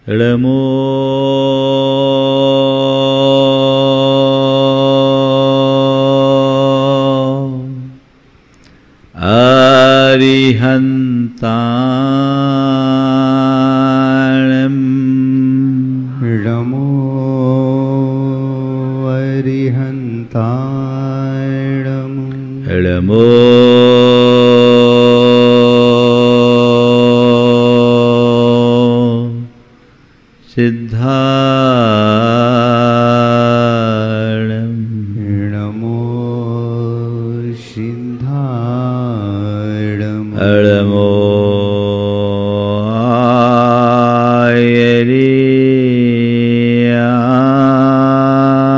नमो अरिहन्ताणं नमो अरिहन्ताणं नमो सिद्धाणं नमो सिद्धाणं नमो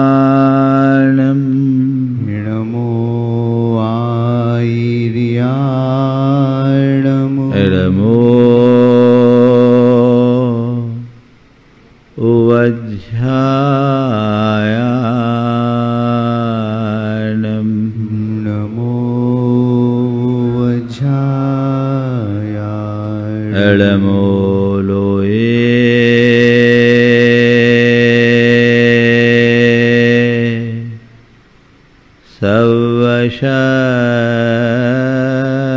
आयर्याणं नमो आयर्याणं नमो वज्रायाणं नमो वज्रायाणं नमो लोये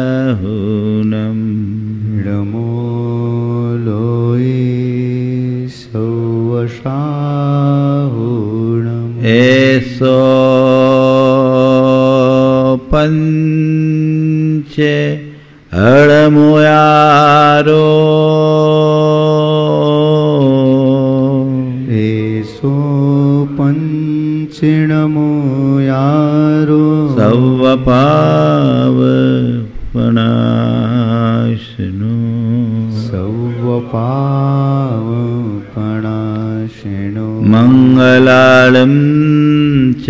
सवशाहुनं नमो लोये सवशाहुनं एसो पंच हड़मुयारो एसो पंचिणमो यारो सवपावपनाशनो सवपावपनाशिनो मंगलालं च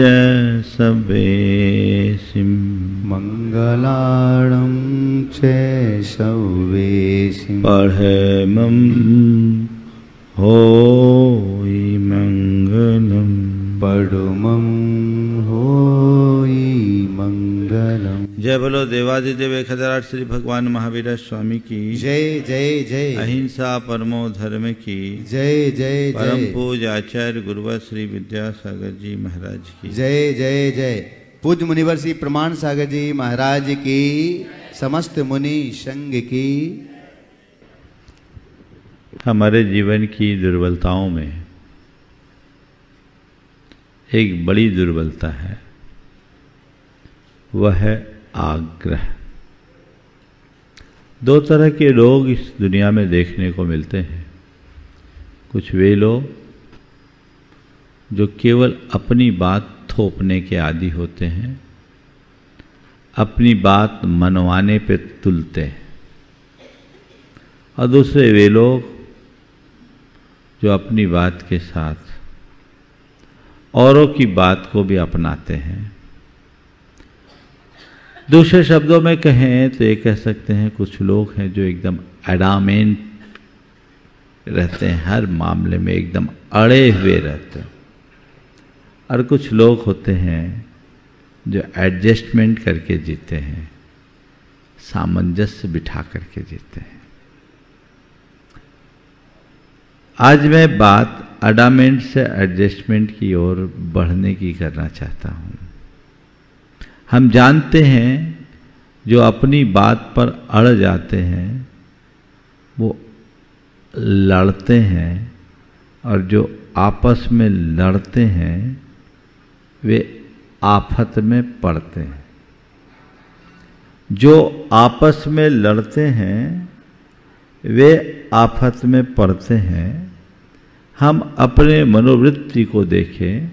सवेसिं मंगलाणं च सवेसिं पढ़मं होई मंगलम पडुमं होई मंगलम। जय बोलो देवादिदेव 1008 श्री भगवान महावीर स्वामी की जय जय जय। अहिंसा परमो धर्म की जय जय परम जय। पूज्य आचार्य गुरुवर श्री विद्यासागर जी महाराज की जय जय जय। पूज्य मुनिवर श्री प्रमाण सागर जी महाराज की, समस्त मुनि संघ की। हमारे जीवन की दुर्बलताओं में एक बड़ी दुर्बलता है, वह है आग्रह। दो तरह के लोग इस दुनिया में देखने को मिलते हैं। कुछ वे लोग जो केवल अपनी बात थोपने के आदी होते हैं, अपनी बात मनवाने पे तुलते हैं, और दूसरे वे लोग जो अपनी बात के साथ औरों की बात को भी अपनाते हैं। दूसरे शब्दों में कहें तो ये कह सकते हैं कुछ लोग हैं जो एकदम एडामेंट रहते हैं, हर मामले में एकदम अड़े हुए रहते हैं, और कुछ लोग होते हैं जो एडजस्टमेंट करके जीते हैं, सामंजस्य बिठा करके जीते हैं। आज मैं बात अडामेंट से एडजस्टमेंट की ओर बढ़ने की करना चाहता हूँ। हम जानते हैं जो अपनी बात पर अड़ जाते हैं वो लड़ते हैं, और जो आपस में लड़ते हैं वे आफत में पड़ते हैं। जो आपस में लड़ते हैं वे आफत में पड़ते हैं। हम अपने मनोवृत्ति को देखें,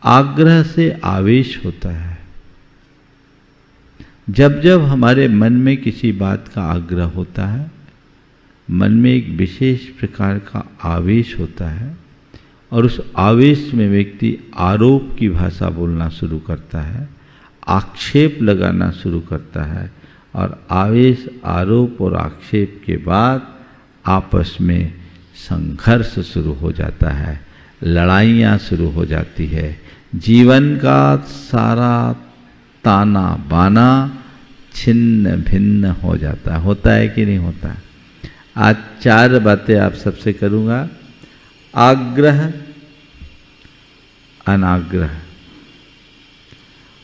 आग्रह से आवेश होता है। जब जब हमारे मन में किसी बात का आग्रह होता है, मन में एक विशेष प्रकार का आवेश होता है, और उस आवेश में व्यक्ति आरोप की भाषा बोलना शुरू करता है, आक्षेप लगाना शुरू करता है, और आवेश, आरोप और आक्षेप के बाद आपस में संघर्ष शुरू हो जाता है, लड़ाइयाँ शुरू हो जाती है। जीवन का सारा ताना बाना छिन्न भिन्न हो जाता है। होता है कि नहीं होता? आज 4 बातें आप सबसे करूंगा। आग्रह, अनाग्रह,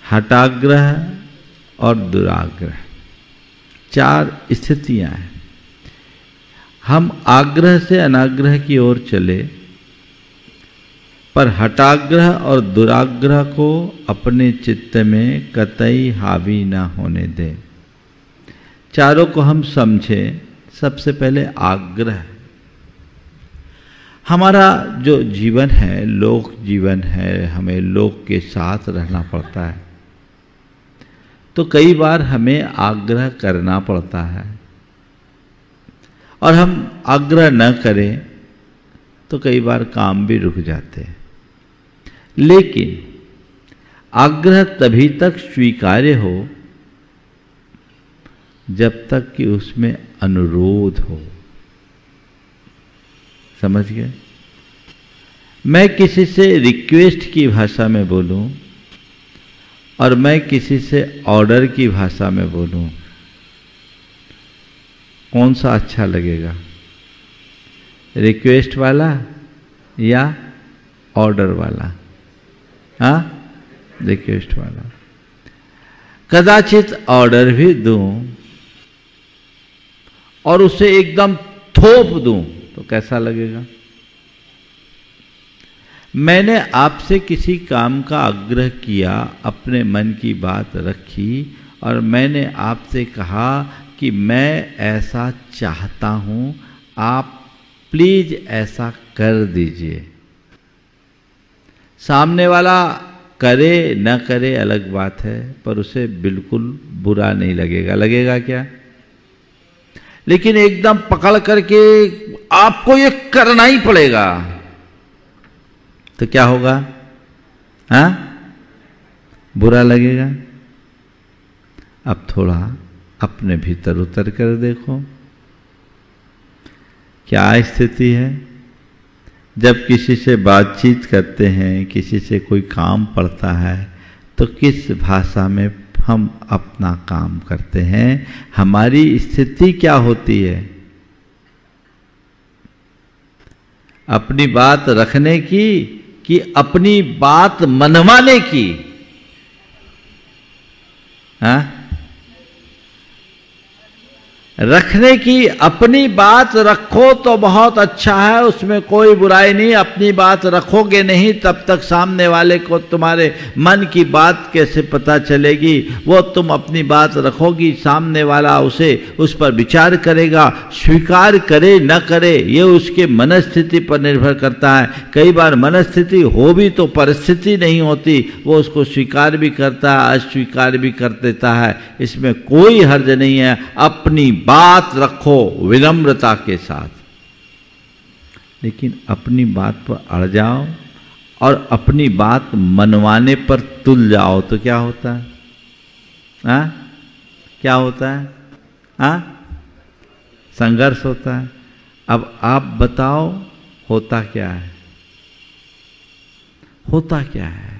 हठाग्रह और दुराग्रह, 4 स्थितियां हैं। हम आग्रह से अनाग्रह की ओर चले, पर हठाग्रह और दुराग्रह को अपने चित्त में कतई हावी ना होने दें। चारों को हम समझें। सबसे पहले आग्रह। हमारा जो जीवन है, लोक जीवन है, हमें लोक के साथ रहना पड़ता है, तो कई बार हमें आग्रह करना पड़ता है, और हम आग्रह न करें तो कई बार काम भी रुक जाते हैं। लेकिन आग्रह तभी तक स्वीकार्य हो जब तक कि उसमें अनुरोध हो। समझ गए? मैं किसी से रिक्वेस्ट की भाषा में बोलूं और मैं किसी से ऑर्डर की भाषा में बोलूं, कौन सा अच्छा लगेगा? रिक्वेस्ट वाला या ऑर्डर वाला? हाँ, रिक्वेस्ट वाला। कदाचित ऑर्डर भी दूं और उसे एकदम थोप दूं तो कैसा लगेगा? मैंने आपसे किसी काम का आग्रह किया, अपने मन की बात रखी और मैंने आपसे कहा कि मैं ऐसा चाहता हूं, आप प्लीज ऐसा कर दीजिए। सामने वाला करे न करे अलग बात है, पर उसे बिल्कुल बुरा नहीं लगेगा। लगेगा क्या? लेकिन एकदम पकड़ करके आपको ये करना ही पड़ेगा तो क्या होगा? हाँ, बुरा लगेगा। अब थोड़ा अपने भीतर उतर कर देखो, क्या स्थिति है। जब किसी से बातचीत करते हैं, किसी से कोई काम पड़ता है, तो किस भाषा में हम अपना काम करते हैं? हमारी स्थिति क्या होती है? अपनी बात रखने की कि अपनी बात मनवाने की? हाँ, रखने की। अपनी बात रखो तो बहुत अच्छा है, उसमें कोई बुराई नहीं। अपनी बात रखोगे नहीं तब तक सामने वाले को तुम्हारे मन की बात कैसे पता चलेगी? वो तुम अपनी बात रखोगी, सामने वाला उस पर विचार करेगा, स्वीकार करे न करे ये उसके मनस्थिति पर निर्भर करता है। कई बार मनस्थिति हो भी तो परिस्थिति नहीं होती, वो उसको स्वीकार भी करता है, अस्वीकार भी कर देता है। इसमें कोई हर्ज नहीं है। अपनी बात रखो विनम्रता के साथ, लेकिन अपनी बात पर अड़ जाओ और अपनी बात मनवाने पर तुल जाओ तो क्या होता है? हाँ, क्या होता है? हाँ, संघर्ष होता है। अब आप बताओ होता क्या है? होता क्या है?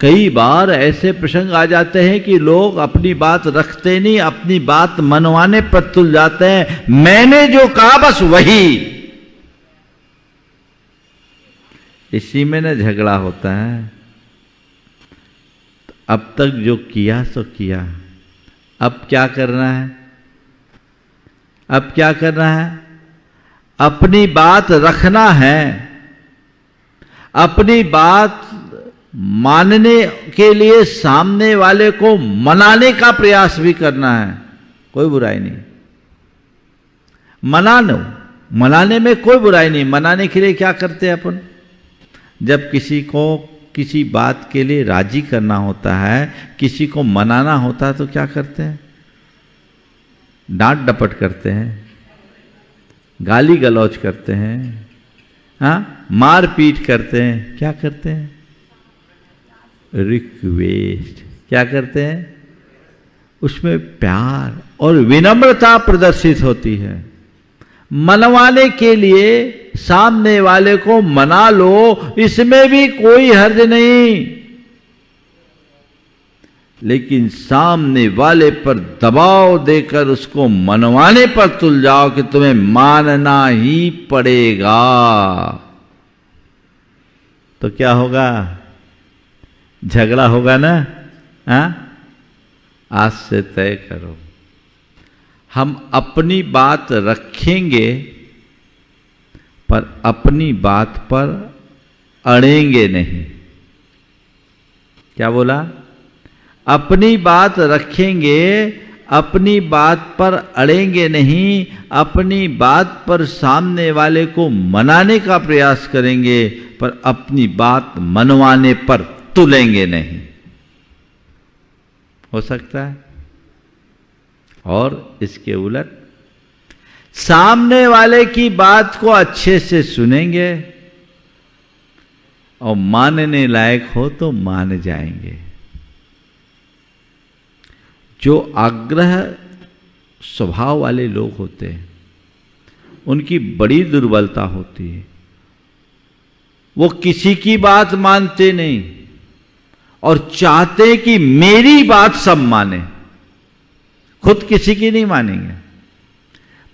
कई बार ऐसे प्रसंग आ जाते हैं कि लोग अपनी बात रखते नहीं, अपनी बात मनवाने पर तुल जाते हैं। मैंने जो कहा बस वही। इसी में न झगड़ा होता है। तो अब तक जो किया सो किया, अब क्या करना है? अब क्या करना है? अपनी बात रखना है, अपनी बात मानने के लिए सामने वाले को मनाने का प्रयास भी करना है। कोई बुराई नहीं। मनाने में कोई बुराई नहीं। मनाने के लिए क्या करते हैं अपन? जब किसी को किसी बात के लिए राजी करना होता है, किसी को मनाना होता है, तो क्या करते हैं? डांट डपट करते हैं, गाली गलौज करते हैं, हाँ, मार पीट करते हैं। क्या करते हैं? रिक्वेस्ट। क्या करते हैं? उसमें प्यार और विनम्रता प्रदर्शित होती है। मनवाने के लिए सामने वाले को मना लो, इसमें भी कोई हर्ज नहीं। लेकिन सामने वाले पर दबाव देकर उसको मनवाने पर तुल जाओ कि तुम्हें मानना ही पड़ेगा, तो क्या होगा? झगड़ा होगा ना। आज से तय करो, हम अपनी बात रखेंगे पर अपनी बात पर अड़ेंगे नहीं। क्या बोला? अपनी बात रखेंगे, अपनी बात पर अड़ेंगे नहीं, अपनी बात पर सामने वाले को मनाने का प्रयास करेंगे पर अपनी बात मनवाने पर तुलेंगे नहीं। हो सकता है। और इसके उलट सामने वाले की बात को अच्छे से सुनेंगे और मानने लायक हो तो मान जाएंगे। जो आग्रह स्वभाव वाले लोग होते हैं उनकी बड़ी दुर्बलता होती है, वो किसी की बात मानते नहीं और चाहते कि मेरी बात सब माने, खुद किसी की नहीं मानेंगे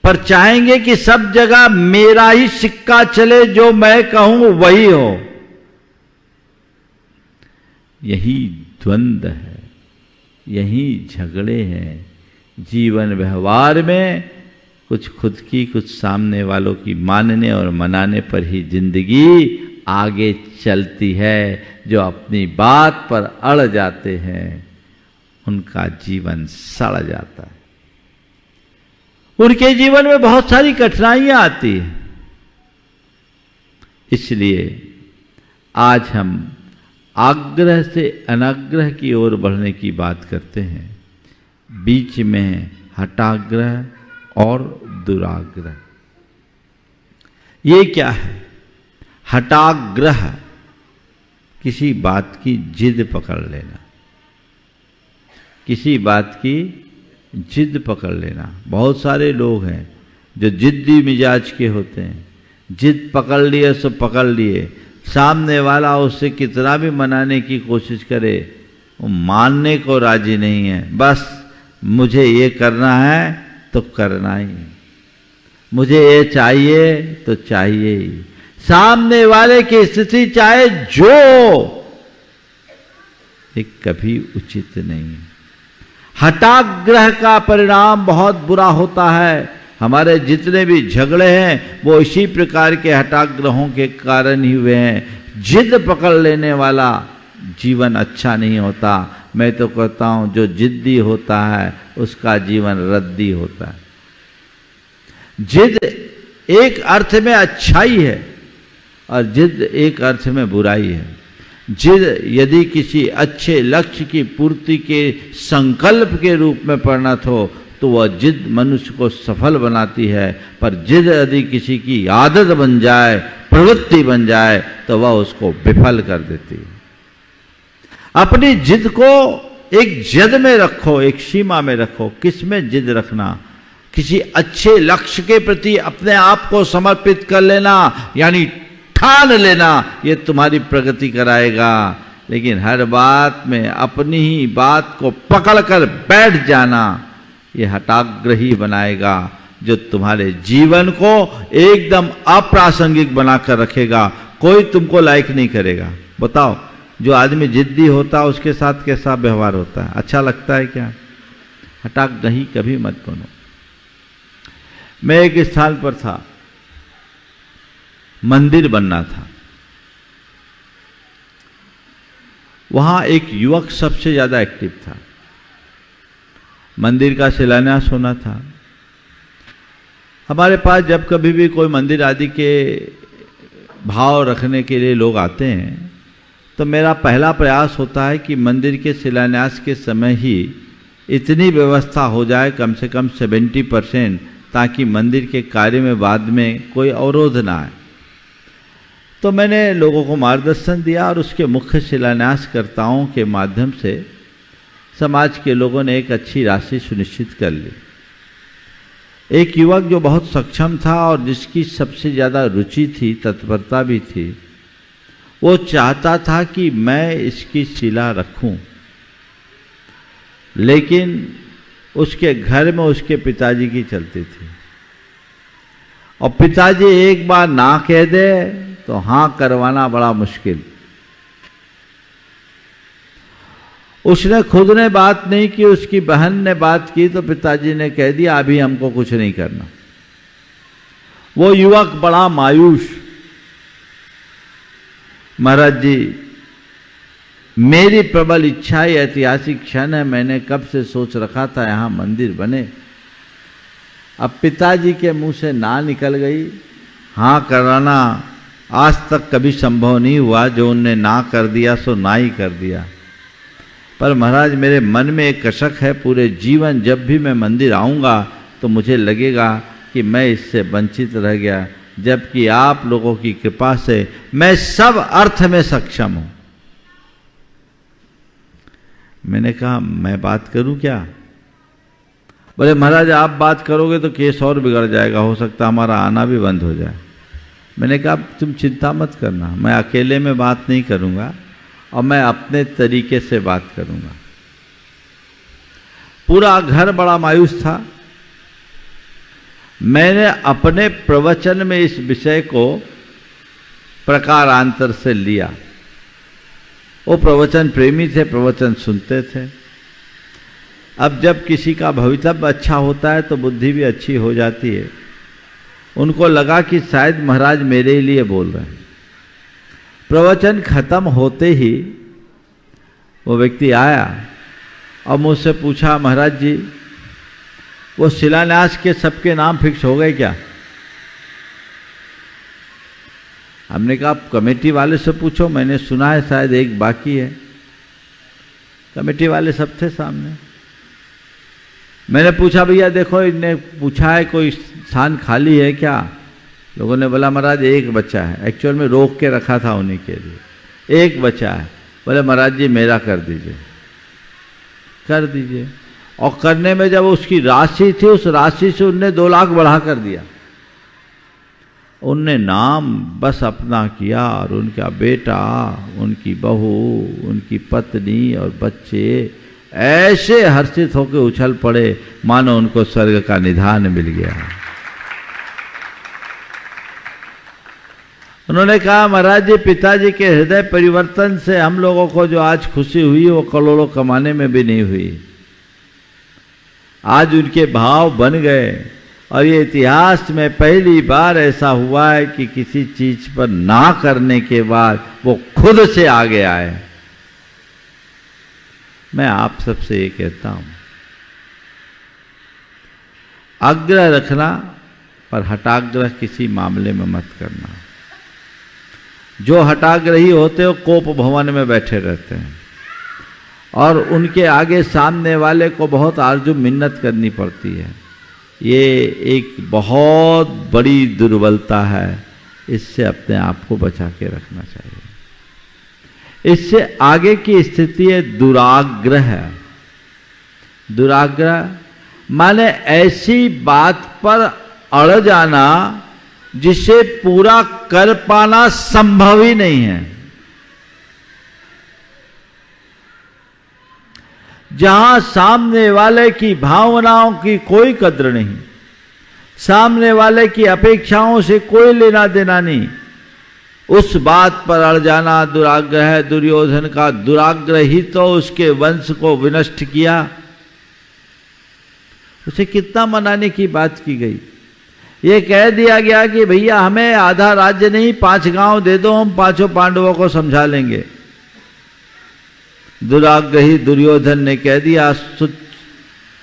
पर चाहेंगे कि सब जगह मेरा ही सिक्का चले, जो मैं कहूं वही हो। यही द्वंद्व है, यही झगड़े हैं जीवन व्यवहार में। कुछ खुद की, कुछ सामने वालों की मानने और मनाने पर ही जिंदगी आगे चलती है। जो अपनी बात पर अड़ जाते हैं उनका जीवन सड़ जाता है, उनके जीवन में बहुत सारी कठिनाइयां आती हैं। इसलिए आज हम आग्रह से अनाग्रह की ओर बढ़ने की बात करते हैं। बीच में हठाग्रह और दुराग्रह। ये क्या है? हठाग्रह किसी बात की जिद पकड़ लेना, किसी बात की जिद पकड़ लेना। बहुत सारे लोग हैं जो जिद्दी मिजाज के होते हैं, जिद पकड़ लिए सो पकड़ लिए, सामने वाला उससे कितना भी मनाने की कोशिश करे वो मानने को राजी नहीं है। बस मुझे ये करना है तो करना ही, मुझे ये चाहिए तो चाहिए ही, सामने वाले की स्थिति चाहे जो, ये कभी उचित नहीं है। हठाग्रह का परिणाम बहुत बुरा होता है। हमारे जितने भी झगड़े हैं वो इसी प्रकार के हठाग्रहों के कारण ही हुए हैं। जिद पकड़ लेने वाला जीवन अच्छा नहीं होता। मैं तो कहता हूं जो जिद्दी होता है उसका जीवन रद्दी होता है। जिद एक अर्थ में अच्छाई है और जिद एक अर्थ में बुराई है। जिद यदि किसी अच्छे लक्ष्य की पूर्ति के संकल्प के रूप में परिणत हो तो वह जिद मनुष्य को सफल बनाती है, पर जिद यदि किसी की आदत बन जाए, प्रवृत्ति बन जाए तो वह उसको विफल कर देती है। अपनी जिद को एक जद में रखो, एक सीमा में रखो। किस में जिद रखना? किसी अच्छे लक्ष्य के प्रति अपने आप को समर्पित कर लेना, यानी ठान लेना, ये तुम्हारी प्रगति कराएगा। लेकिन हर बात में अपनी ही बात को पकड़कर बैठ जाना, ये हठाग्रही बनाएगा, जो तुम्हारे जीवन को एकदम अप्रासंगिक बनाकर रखेगा। कोई तुमको लायक नहीं करेगा। बताओ, जो आदमी जिद्दी होता है उसके साथ कैसा व्यवहार होता है? अच्छा लगता है क्या? हठाग्रही कभी मत बनो। मैं एक स्थान पर था, मंदिर बनना था। वहां एक युवक सबसे ज्यादा एक्टिव था। मंदिर का शिलान्यास होना था। हमारे पास जब कभी भी कोई मंदिर आदि के भाव रखने के लिए लोग आते हैं तो मेरा पहला प्रयास होता है कि मंदिर के शिलान्यास के समय ही इतनी व्यवस्था हो जाए, कम से कम 70%, ताकि मंदिर के कार्य में बाद में कोई अवरोध ना आए। तो मैंने लोगों को मार्गदर्शन दिया और उसके मुख्य शिलान्यासकर्ताओं के माध्यम से समाज के लोगों ने एक अच्छी राशि सुनिश्चित कर ली। एक युवक जो बहुत सक्षम था और जिसकी सबसे ज़्यादा रुचि थी, तत्परता भी थी, वो चाहता था कि मैं इसकी शिला रखूं। लेकिन उसके घर में उसके पिताजी की चलती थी, और पिताजी एक बार ना कह दे तो हां करवाना बड़ा मुश्किल। उसने खुद ने बात नहीं की, उसकी बहन ने बात की तो पिताजी ने कह दिया अभी हमको कुछ नहीं करना। वो युवक बड़ा मायूस, महाराज जी मेरी प्रबल इच्छा, ये ऐतिहासिक क्षण है, मैंने कब से सोच रखा था यहां मंदिर बने। अब पिताजी के मुंह से ना निकल गई। हाँ कराना आज तक कभी संभव नहीं हुआ, जो उनने ना कर दिया सो ना ही कर दिया। पर महाराज मेरे मन में एक कसक है, पूरे जीवन जब भी मैं मंदिर आऊँगा तो मुझे लगेगा कि मैं इससे वंचित रह गया, जबकि आप लोगों की कृपा से मैं सब अर्थ में सक्षम हूँ। मैंने कहा मैं बात करूं क्या? बोले महाराज आप बात करोगे तो केस और बिगड़ जाएगा, हो सकता हमारा आना भी बंद हो जाए। मैंने कहा तुम चिंता मत करना, मैं अकेले में बात नहीं करूंगा और मैं अपने तरीके से बात करूंगा। पूरा घर बड़ा मायूस था। मैंने अपने प्रवचन में इस विषय को प्रकारांतर से लिया। वो प्रवचन प्रेमी थे, प्रवचन सुनते थे। अब जब किसी का भवितव्य अच्छा होता है तो बुद्धि भी अच्छी हो जाती है। उनको लगा कि शायद महाराज मेरे लिए बोल रहे हैं। प्रवचन खत्म होते ही वो व्यक्ति आया और मुझसे पूछा महाराज जी वो शिलान्यास के सबके नाम फिक्स हो गए क्या? हमने कहा कमेटी वाले से पूछो, मैंने सुना है शायद एक बाकी है। कमेटी वाले सब थे सामने। मैंने पूछा भैया देखो इनने पूछा है कोई स्थान खाली है क्या? लोगों ने बोला महाराज एक बच्चा है। एक्चुअल में रोक के रखा था उन्हीं के लिए, एक बच्चा है। बोले महाराज जी मेरा कर दीजिए। कर दीजिए। और करने में जब उसकी राशि थी, उस राशि से उनने 2 लाख बढ़ा कर दिया। उनने नाम बस अपना किया और उनका बेटा, उनकी बहू, उनकी पत्नी और बच्चे ऐसे हर्षित होकर उछल पड़े मानो उनको स्वर्ग का निधान मिल गया। उन्होंने कहा महाराज जी पिताजी के हृदय परिवर्तन से हम लोगों को जो आज खुशी हुई वो करोड़ों कमाने में भी नहीं हुई। आज उनके भाव बन गए और ये इतिहास में पहली बार ऐसा हुआ है कि किसी चीज पर ना करने के बाद वो खुद से आगे आए। मैं आप सबसे ये कहता हूं आग्रह रखना पर हठाग्रह किसी मामले में मत करना। जो हठाग्रही होते हो कोप भवन में बैठे रहते हैं और उनके आगे सामने वाले को बहुत आरजू मिन्नत करनी पड़ती है। ये एक बहुत बड़ी दुर्बलता है, इससे अपने आप को बचा के रखना चाहिए। इससे आगे की स्थिति है दुराग्रह है। दुराग्रह माने ऐसी बात पर अड़ जाना जिसे पूरा कर पाना संभव ही नहीं है। जहां सामने वाले की भावनाओं की कोई कद्र नहीं, सामने वाले की अपेक्षाओं से कोई लेना देना नहीं, उस बात पर अड़ जाना दुराग्रह है। दुर्योधन का दुराग्रह ही तो उसके वंश को विनष्ट किया। उसे कितना मनाने की बात की गई। ये कह दिया गया कि भैया हमें आधा राज्य नहीं 5 गांव दे दो, हम 5 पांडवों को समझा लेंगे। दुराग्रही दुर्योधन ने कह दिया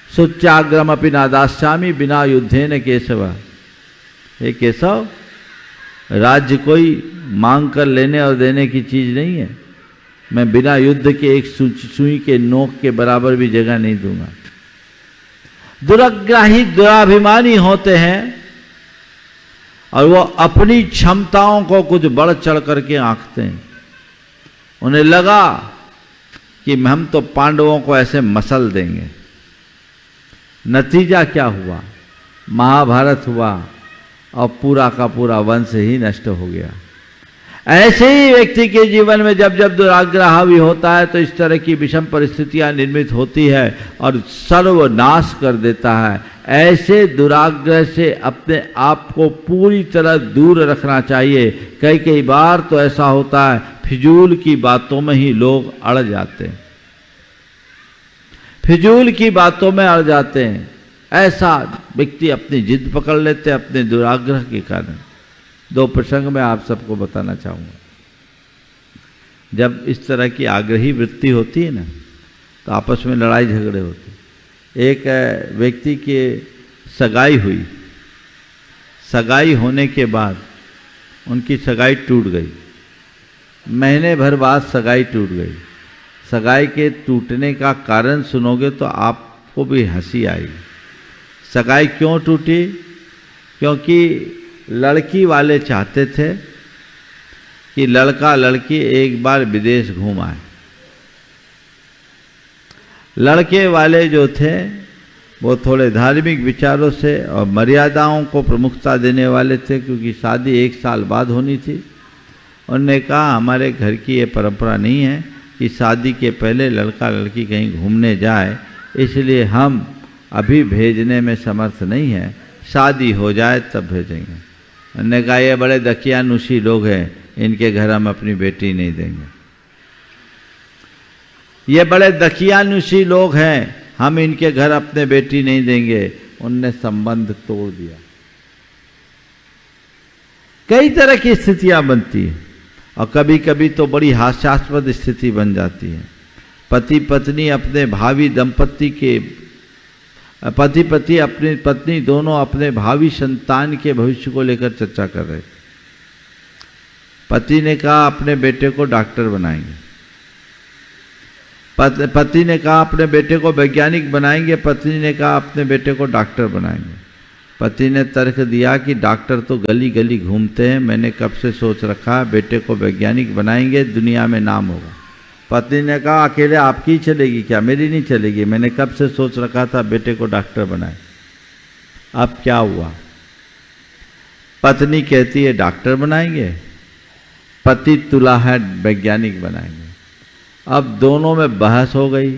सुच्चाग्रम अपि नादास्यामि बिना युद्धेन केशव। हे केशव राज्य कोई मांग कर लेने और देने की चीज नहीं है। मैं बिना युद्ध के एक सुई के नोक के बराबर भी जगह नहीं दूंगा। दुराग्रही दुराभिमानी होते हैं और वो अपनी क्षमताओं को कुछ बढ़ चढ़ करके आंकते हैं। उन्हें लगा कि हम तो पांडवों को ऐसे मसल देंगे। नतीजा क्या हुआ? महाभारत हुआ और पूरा का पूरा वंश ही नष्ट हो गया। ऐसे ही व्यक्ति के जीवन में जब जब दुराग्रह हावी होता है तो इस तरह की विषम परिस्थितियां निर्मित होती है और सर्वनाश कर देता है। ऐसे दुराग्रह से अपने आप को पूरी तरह दूर रखना चाहिए। कई बार तो ऐसा होता है फिजूल की बातों में ही लोग अड़ जाते हैं, फिजूल की बातों में अड़ जाते हैं। ऐसा व्यक्ति अपनी जिद पकड़ लेते हैं अपने दुराग्रह के कारण। दो प्रसंग मैं आप सबको बताना चाहूँगा। जब इस तरह की आग्रही वृत्ति होती है ना तो आपस में लड़ाई झगड़े होते हैं। एक व्यक्ति की सगाई हुई, सगाई होने के बाद उनकी सगाई टूट गई। महीने भर बाद सगाई टूट गई। सगाई के टूटने का कारण सुनोगे तो आपको भी हंसी आएगी। सगाई क्यों टूटी? क्योंकि लड़की वाले चाहते थे कि लड़का लड़की एक बार विदेश घूम आए। लड़के वाले जो थे वो थोड़े धार्मिक विचारों से और मर्यादाओं को प्रमुखता देने वाले थे, क्योंकि शादी 1 साल बाद होनी थी। उन्होंने कहा हमारे घर की ये परंपरा नहीं है कि शादी के पहले लड़का लड़की कहीं घूमने जाए, इसलिए हम अभी भेजने में समर्थ नहीं है, शादी हो जाए तब भेजेंगे। उन्होंने कहा ये बड़े दकियानुशी लोग हैं, इनके घर हम अपनी बेटी नहीं देंगे। ये बड़े दकियानुशी लोग हैं, हम इनके घर अपने बेटी नहीं देंगे। उनने संबंध तोड़ दिया। कई तरह की स्थितियां बनती हैं और कभी कभी तो बड़ी हास्यास्पद स्थिति बन जाती है। पति पत्नी अपने भावी दंपति के पति अपनी पत्नी दोनों अपने भावी संतान के भविष्य को लेकर चर्चा कर रहे थे। पति ने कहा अपने बेटे को डॉक्टर बनाएंगे, पति ने कहा अपने बेटे को वैज्ञानिक बनाएंगे, पत्नी ने कहा अपने बेटे को डॉक्टर बनाएंगे। पति ने तर्क दिया कि डॉक्टर तो गली गली घूमते हैं, मैंने कब से सोच रखा है बेटे को वैज्ञानिक बनाएंगे, दुनिया में नाम होगा। पत्नी ने कहा अकेले आपकी चलेगी क्या, मेरी नहीं चलेगी, मैंने कब से सोच रखा था बेटे को डॉक्टर बनाए। अब क्या हुआ? पत्नी कहती है डॉक्टर बनाएंगे, पति तुला है वैज्ञानिक बनाएंगे। अब दोनों में बहस हो गई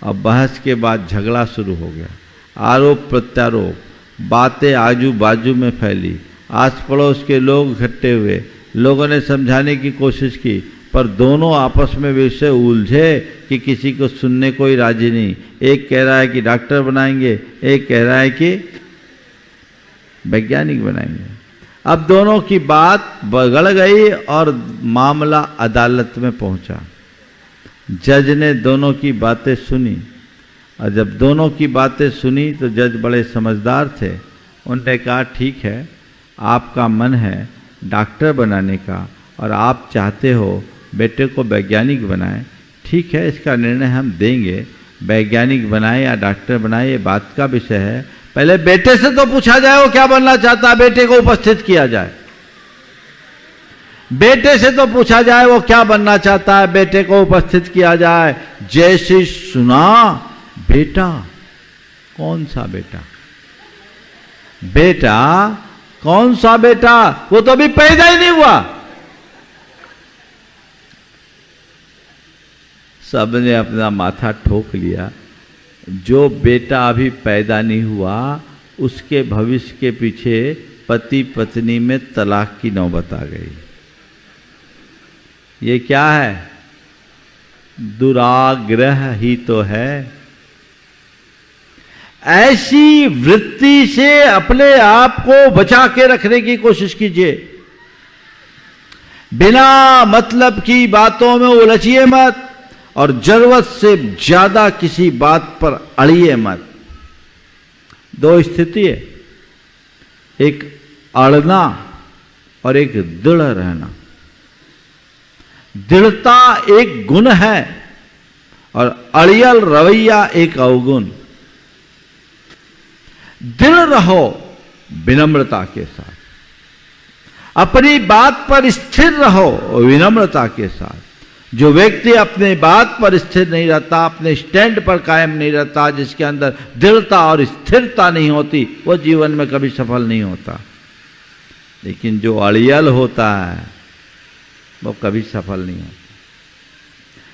और बहस के बाद झगड़ा शुरू हो गया। आरोप प्रत्यारोप, बातें आजू बाजू में फैली, आस पड़ोस के लोग इकट्ठे हुए। लोगों ने समझाने की कोशिश की पर दोनों आपस में विषय उलझे कि किसी को सुनने कोई राजी नहीं। एक कह रहा है कि डॉक्टर बनाएंगे, एक कह रहा है कि वैज्ञानिक बनाएंगे। अब दोनों की बात बिगड़ गई और मामला अदालत में पहुंचा। जज ने दोनों की बातें सुनी और जब दोनों की बातें सुनी तो जज बड़े समझदार थे। उन्होंने कहा ठीक है, आपका मन है डॉक्टर बनाने का और आप चाहते हो बेटे को वैज्ञानिक बनाएं, ठीक है, इसका निर्णय हम देंगे। वैज्ञानिक बनाए या डॉक्टर बनाए ये बात का विषय है, पहले बेटे से तो पूछा जाए वो क्या बनना चाहता है, बेटे को उपस्थित किया जाए। बेटे से तो पूछा जाए वो क्या बनना चाहता है, बेटे को उपस्थित किया जाए। जैसे सुना बेटा, कौन सा बेटा? बेटा कौन सा बेटा? वो तो अभी पैदा ही नहीं हुआ। सबने अपना माथा ठोक लिया। जो बेटा अभी पैदा नहीं हुआ उसके भविष्य के पीछे पति पत्नी में तलाक की नौबत आ गई। ये क्या है? दुराग्रह ही तो है। ऐसी वृत्ति से अपने आप को बचा के रखने की कोशिश कीजिए। बिना मतलब की बातों में उलझिए मत और जरूरत से ज्यादा किसी बात पर अड़िए मत। दो स्थिति है, एक अड़ना और एक दृढ़ रहना। दृढ़ता एक गुण है और अड़ियल रवैया एक अवगुण। दृढ़ रहो विनम्रता के साथ, अपनी बात पर स्थिर रहो विनम्रता के साथ। जो व्यक्ति अपने बात पर स्थिर नहीं रहता, अपने स्टैंड पर कायम नहीं रहता, जिसके अंदर दृढ़ता और स्थिरता नहीं होती, वो जीवन में कभी सफल नहीं होता। लेकिन जो अड़ियल होता है, वो कभी सफल नहीं होता,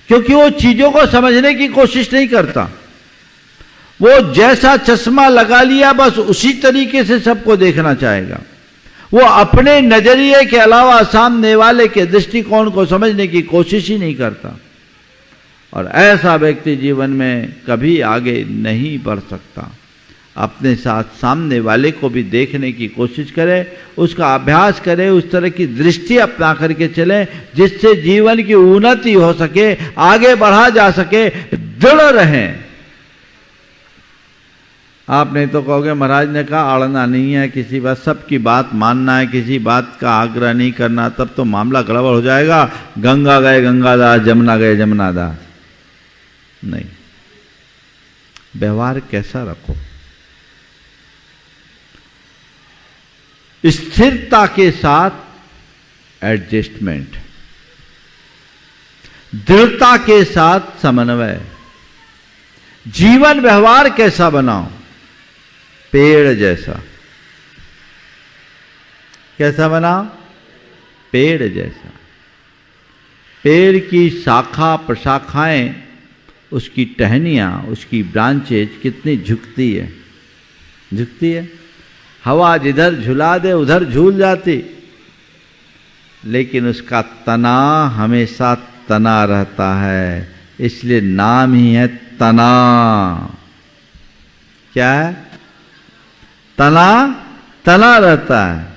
क्योंकि वो चीजों को समझने की कोशिश नहीं करता। वो जैसा चश्मा लगा लिया बस उसी तरीके से सबको देखना चाहेगा। वो अपने नजरिए के अलावा सामने वाले के दृष्टिकोण को समझने की कोशिश ही नहीं करता, और ऐसा व्यक्ति जीवन में कभी आगे नहीं बढ़ सकता। अपने साथ सामने वाले को भी देखने की कोशिश करें, उसका अभ्यास करें, उस तरह की दृष्टि अपना करके चलें जिससे जीवन की उन्नति हो सके, आगे बढ़ा जा सके, दृढ़ रहें। आप नहीं तो कहोगे महाराज ने कहा अड़ना नहीं है किसी बात, सबकी बात मानना है, किसी बात का आग्रह नहीं करना, तब तो मामला गड़बड़ हो जाएगा। गंगा गए गंगादास, जमुना गए जमुनादास। नहीं, व्यवहार कैसा रखो, स्थिरता के साथ एडजस्टमेंट, दृढ़ता के साथ समन्वय। जीवन व्यवहार कैसा बनाओ, पेड़ जैसा। कैसा बनाओ, पेड़ जैसा। पेड़ की शाखा प्रशाखाएं, उसकी टहनियां, उसकी ब्रांचेज कितनी झुकती है, झुकती है। हवा जिधर झुला दे उधर झूल जाती, लेकिन उसका तना हमेशा तना रहता है, इसलिए नाम ही है तना। क्या है, तना, तना रहता है।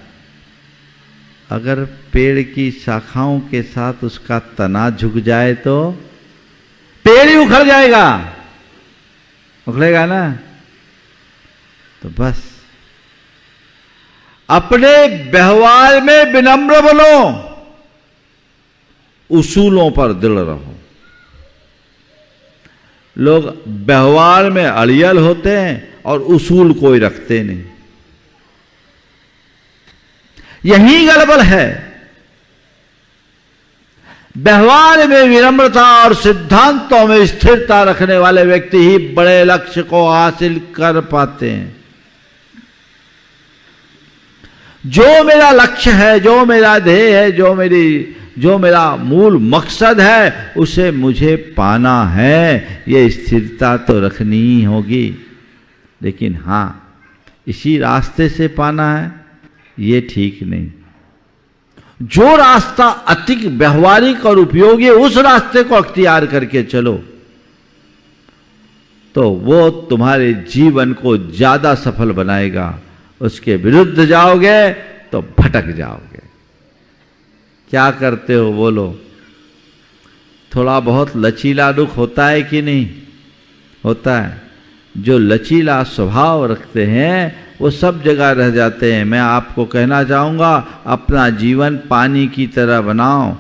अगर पेड़ की शाखाओं के साथ उसका तना झुक जाए तो पेड़ ही उखड़ जाएगा, उखड़ेगा ना। तो बस अपने व्यवहार में विनम्र बनो, उसूलों पर दृढ़ रहो। लोग व्यवहार में अड़ियल होते हैं और उसूल कोई रखते नहीं, यही गड़बड़ है। व्यवहार में विनम्रता और सिद्धांतों में स्थिरता रखने वाले व्यक्ति ही बड़े लक्ष्य को हासिल कर पाते हैं। जो मेरा लक्ष्य है, जो मेरा ध्येय है, जो मेरा मूल मकसद है, उसे मुझे पाना है, ये स्थिरता तो रखनी ही होगी। लेकिन हाँ, इसी रास्ते से पाना है ये ठीक नहीं। जो रास्ता अति व्यवहारिक और उपयोगी है उस रास्ते को अख्तियार करके चलो, तो वो तुम्हारे जीवन को ज्यादा सफल बनाएगा। उसके विरुद्ध जाओगे तो भटक जाओगे। क्या करते हो बोलो? थोड़ा बहुत लचीला रुख होता है कि नहीं होता है? जो लचीला स्वभाव रखते हैं वो सब जगह रह जाते हैं। मैं आपको कहना चाहूँगा, अपना जीवन पानी की तरह बनाओ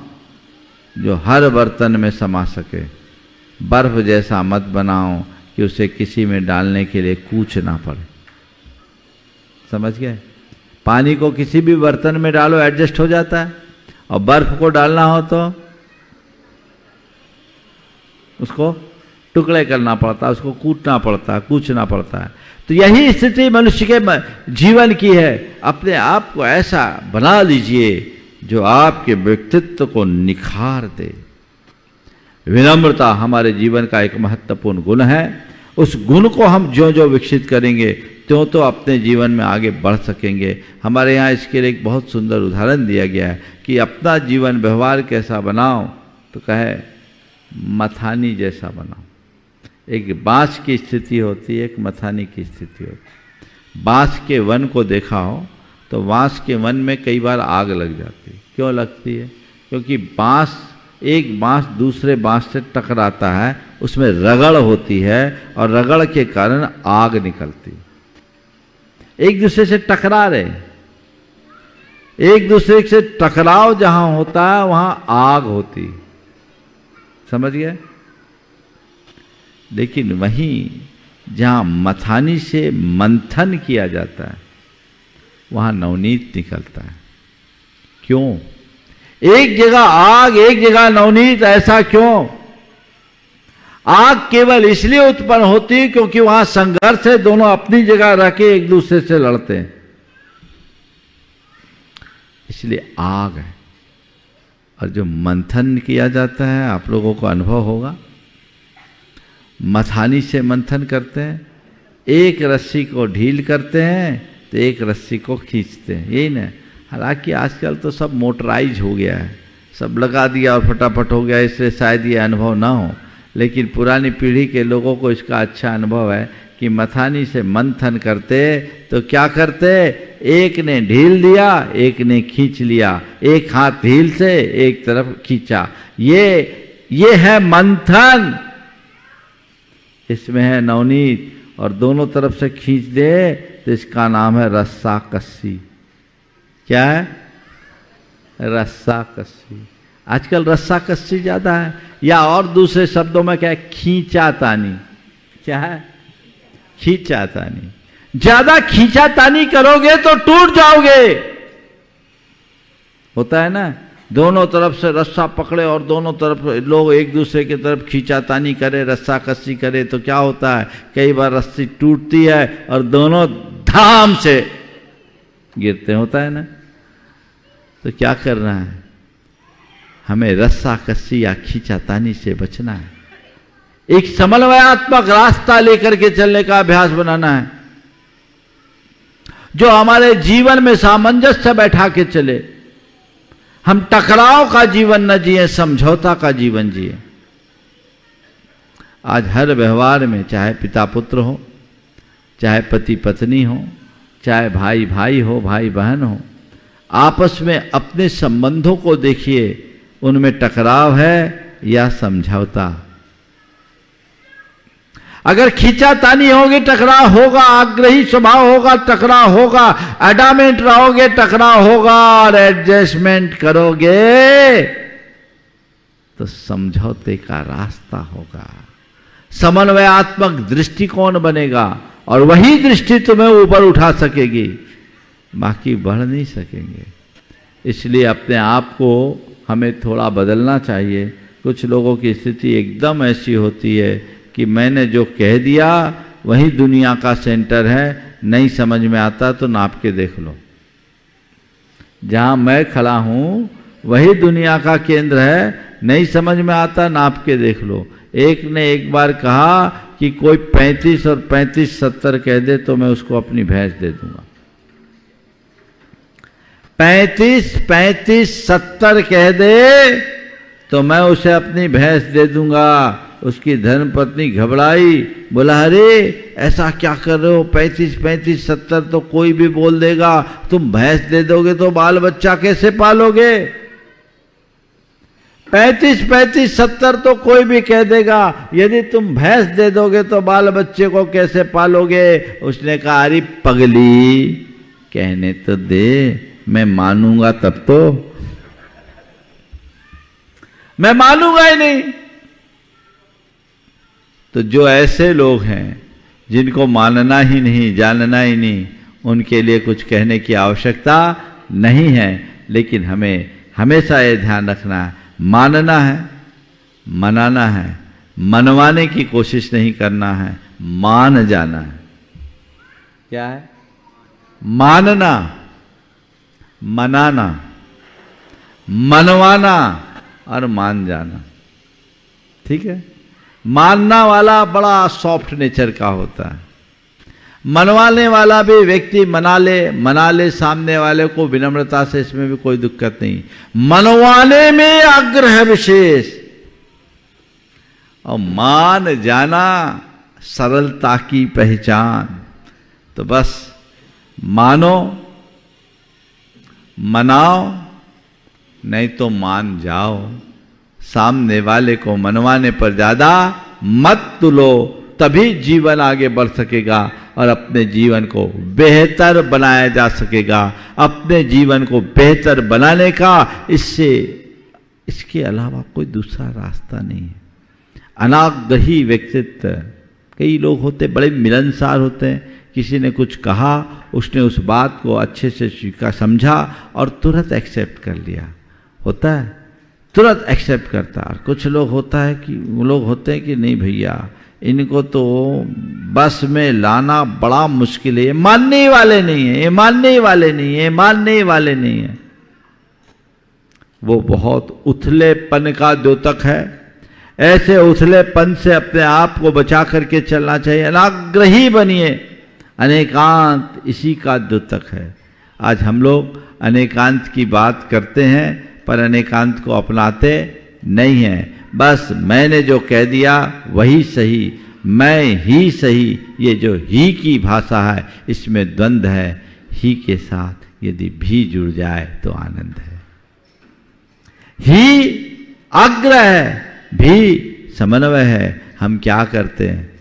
जो हर बर्तन में समा सके। बर्फ जैसा मत बनाओ कि उसे किसी में डालने के लिए कूच ना पड़े। समझ गए? पानी को किसी भी बर्तन में डालो एडजस्ट हो जाता है, और बर्फ को डालना हो तो उसको टुकड़े करना पड़ता है, उसको कूटना पड़ता है, कूचना पड़ता है। तो यही स्थिति मनुष्य के जीवन की है। अपने आप को ऐसा बना लीजिए जो आपके व्यक्तित्व को निखार दे। विनम्रता हमारे जीवन का एक महत्वपूर्ण गुण है। उस गुण को हम जो जो विकसित करेंगे त्यों तो अपने जीवन में आगे बढ़ सकेंगे। हमारे यहाँ इसके लिए एक बहुत सुंदर उदाहरण दिया गया है कि अपना जीवन व्यवहार कैसा बनाओ, तो कहे मथानी जैसा बनाओ। एक बांस की स्थिति होती है, एक मथानी की स्थिति होती है। बांस के वन को देखा हो तो बांस के वन में कई बार आग लग जाती है। क्यों लगती है? क्योंकि एक बांस दूसरे बांस से टकराता है, उसमें रगड़ होती है और रगड़ के कारण आग निकलती है। एक दूसरे से टकरा रहे, एक दूसरे से टकराव जहां होता है वहां आग होती। समझ गए? लेकिन वहीं जहां मथानी से मंथन किया जाता है वहां नवनीत निकलता है। क्यों? एक जगह आग, एक जगह नवनीत। ऐसा क्यों? आग केवल इसलिए उत्पन्न होती है क्योंकि वहां संघर्ष है, दोनों अपनी जगह रह के एक दूसरे से लड़ते हैं, इसलिए आग है। और जो मंथन किया जाता है, आप लोगों को अनुभव होगा, मथानी से मंथन करते हैं, एक रस्सी को ढील करते हैं तो एक रस्सी को खींचते हैं, यही ना। हालांकि आजकल तो सब मोटराइज हो गया है, सब लगा दिया और फटाफट हो गया, इसलिए शायद ये अनुभव ना हो, लेकिन पुरानी पीढ़ी के लोगों को इसका अच्छा अनुभव है कि मथानी से मंथन करते तो क्या करते, एक ने ढील दिया, एक ने खींच लिया, एक हाथ ढील से एक तरफ खींचा, ये है मंथन। इसमें है नवनीत, और दोनों तरफ से खींच दे तो इसका नाम है रस्सा कस्सी। क्या है? रस्सा कस्सी। आजकल रस्सा कस्सी ज्यादा है, या और दूसरे शब्दों में क्या है, खींचातानी। क्या है? खींचातानी। ज्यादा खींचातानी करोगे तो टूट जाओगे। होता है ना, दोनों तरफ से रस्सा पकड़े और दोनों तरफ लोग एक दूसरे की तरफ खींचातानी करे, रस्सा कस्सी करे, तो क्या होता है, कई बार रस्सी टूटती है और दोनों धाम से गिरते, होता है ना। तो क्या करना है, हमें रस्सा कस्सी या खींचातानी से बचना है। एक समन्वयात्मक रास्ता लेकर के चलने का अभ्यास बनाना है, जो हमारे जीवन में सामंजस्य बैठा के चले। हम टकराव का जीवन न जिए, समझौता का जीवन जिए। आज हर व्यवहार में, चाहे पिता पुत्र हो, चाहे पति पत्नी हो, चाहे भाई भाई हो, भाई बहन हो, आपस में अपने संबंधों को देखिए, उनमें टकराव है या समझौता। अगर खींचातानी होगी टकराव होगा, आग्रही स्वभाव होगा टकराव होगा, एडामेंट रहोगे टकराव होगा, और एडजस्टमेंट करोगे तो समझौते का रास्ता होगा, समन्वयात्मक दृष्टिकोण बनेगा, और वही दृष्टि तुम्हें ऊपर उठा सकेगी, बाकी बढ़ नहीं सकेंगे। इसलिए अपने आप को हमें थोड़ा बदलना चाहिए। कुछ लोगों की स्थिति एकदम ऐसी होती है कि मैंने जो कह दिया वही दुनिया का सेंटर है, नहीं समझ में आता तो नाप के देख लो। जहां मैं खड़ा हूं वही दुनिया का केंद्र है, नहीं समझ में आता नाप के देख लो। एक ने एक बार कहा कि कोई 35 और 35 70 कह दे तो मैं उसको अपनी भैंस दे दूंगा। 35 35 70 कह दे तो मैं उसे अपनी भैंस दे दूंगा। उसकी धर्मपत्नी घबराई, बोला अरे ऐसा क्या कर रहे हो, 35 35 70 तो कोई भी बोल देगा, तुम भैंस दे दोगे तो बाल बच्चा कैसे पालोगे? 35 35 70 तो कोई भी कह देगा, यदि तुम भैंस दे दोगे तो बाल बच्चे को कैसे पालोगे? उसने कहा अरे पगली, कहने तो दे, मैं मानूंगा तब तो, मैं मानूंगा ही नहीं। तो जो ऐसे लोग हैं जिनको मानना ही नहीं, जानना ही नहीं, उनके लिए कुछ कहने की आवश्यकता नहीं है। लेकिन हमें हमेशा ये ध्यान रखना है, मानना है, मनाना है, मनवाने की कोशिश नहीं करना है, मान जाना है। क्या है? मानना, मनाना, मनवाना और मान जाना। ठीक है? मानना वाला बड़ा सॉफ्ट नेचर का होता है, मनवाने वाला भी व्यक्ति मना ले सामने वाले को विनम्रता से, इसमें भी कोई दिक्कत नहीं। मनवाने में आग्रह विशेष, और मान जाना सरलता की पहचान। तो बस मानो, मनाओ, नहीं तो मान जाओ। सामने वाले को मनवाने पर ज्यादा मत तुलो, तभी जीवन आगे बढ़ सकेगा और अपने जीवन को बेहतर बनाया जा सकेगा। अपने जीवन को बेहतर बनाने का इसके अलावा कोई दूसरा रास्ता नहीं है। अनाग्रही व्यक्तित्व, कई लोग होते बड़े मिलनसार होते हैं, किसी ने कुछ कहा, उसने उस बात को अच्छे से स्वीकार समझा और तुरंत एक्सेप्ट कर लिया। होता है, तुरंत एक्सेप्ट करता। और कुछ लोग होता है कि वो लोग होते हैं कि नहीं भैया, इनको तो बस में लाना बड़ा मुश्किल है, ये मानने ही वाले नहीं है, ये मानने ही वाले नहीं है, ये मानने ही वाले नहीं है। वो बहुत उथलेपन का द्योतक है। ऐसे उथलेपन से अपने आप को बचा करके चलना चाहिए। अनाग्रही बनिए, अनेकांत इसी का द्योतक है। आज हम लोग अनेकांत की बात करते हैं पर अनेकांत को अपनाते नहीं हैं। बस मैंने जो कह दिया वही सही, मैं ही सही, ये जो ही की भाषा है इसमें द्वंद्व है। ही के साथ यदि भी जुड़ जाए तो आनंद है। ही आग्रह है, भी समन्वय है। हम क्या करते हैं?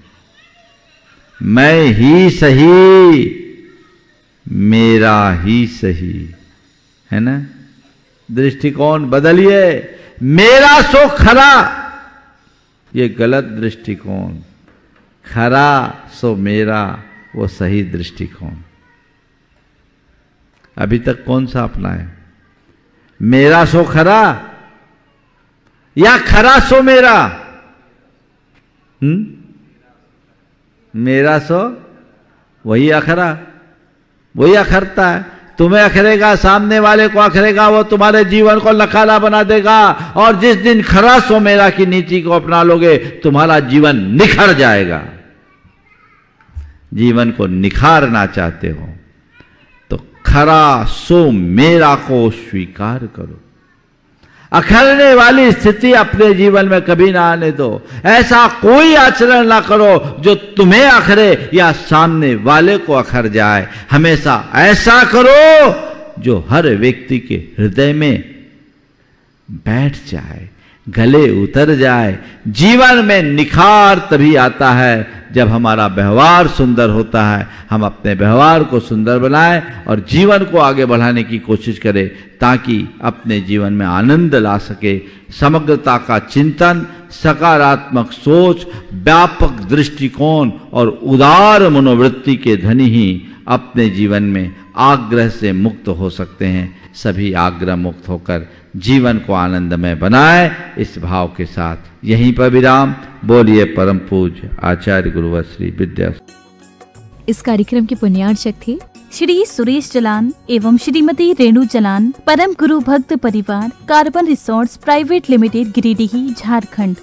मैं ही सही, मेरा ही सही, है ना? दृष्टिकोण बदलिए। मेरा सो खरा, ये गलत दृष्टिकोण। खरा सो मेरा, वो सही दृष्टिकोण। अभी तक कौन सा अपनाए? मेरा सो खरा या खरा सो मेरा? मेरा सो वही अखरा, वही अखरता है। तुम्हें अखरेगा, सामने वाले को अखरेगा, वो तुम्हारे जीवन को नकारा बना देगा। और जिस दिन खरा सो मेरा की नीति को अपना लोगे तुम्हारा जीवन निखर जाएगा। जीवन को निखारना चाहते हो तो खरा सो मेरा को स्वीकार करो। अखरने वाली स्थिति अपने जीवन में कभी ना आने दो। ऐसा कोई आचरण ना करो जो तुम्हें अखरे या सामने वाले को अखर जाए। हमेशा ऐसा करो जो हर व्यक्ति के हृदय में बैठ जाए, गले उतर जाए। जीवन में निखार तभी आता है जब हमारा व्यवहार सुंदर होता है। हम अपने व्यवहार को सुंदर बनाएं और जीवन को आगे बढ़ाने की कोशिश करें ताकि अपने जीवन में आनंद ला सके। समग्रता का चिंतन, सकारात्मक सोच, व्यापक दृष्टिकोण और उदार मनोवृत्ति के धनी ही अपने जीवन में आग्रह से मुक्त हो सकते हैं। सभी आग्रह मुक्त होकर जीवन को आनंदमय बनाए। इस भाव के साथ यहीं पर विराम। बोलिए परम पूज्य आचार्य गुरुवर श्री विद्या। इस कार्यक्रम के पुण्यार्चक थे श्री सुरेश जलान एवं श्रीमती रेणु जलान, परम गुरु भक्त परिवार, carbon resorts private limited, Giridih, Jharkhand.